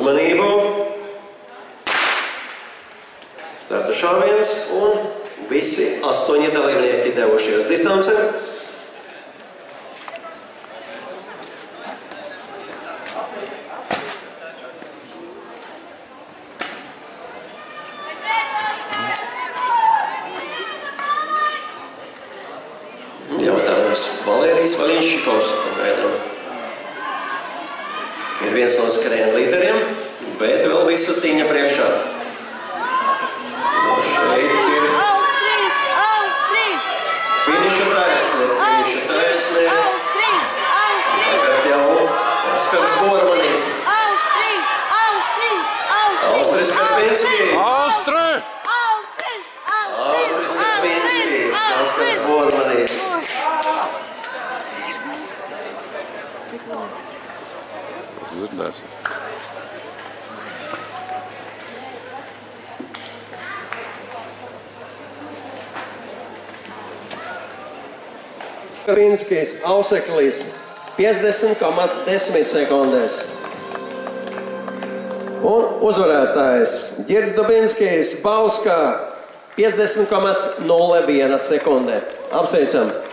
Uzmanību. Starta šāviens un visi 8 dalībnieki devušies distancē. Jautājums Valērijas Vaļinščikovs pagaidām. Ir viens no skrējiena līderiem, bet vēl visa cīņa priekšā. Šeit ir finiša taisne. Tagad jau Oskars Bormanis. Austris Karpinskis. Austris Karpinskis. Oskars Bormanis. Karpinskis, Auseklis, 50,10 sekundēs. Un uzvarētājs Ģirds Dubinskis, Bauskā, 50,01 sekundē. Apsveicam!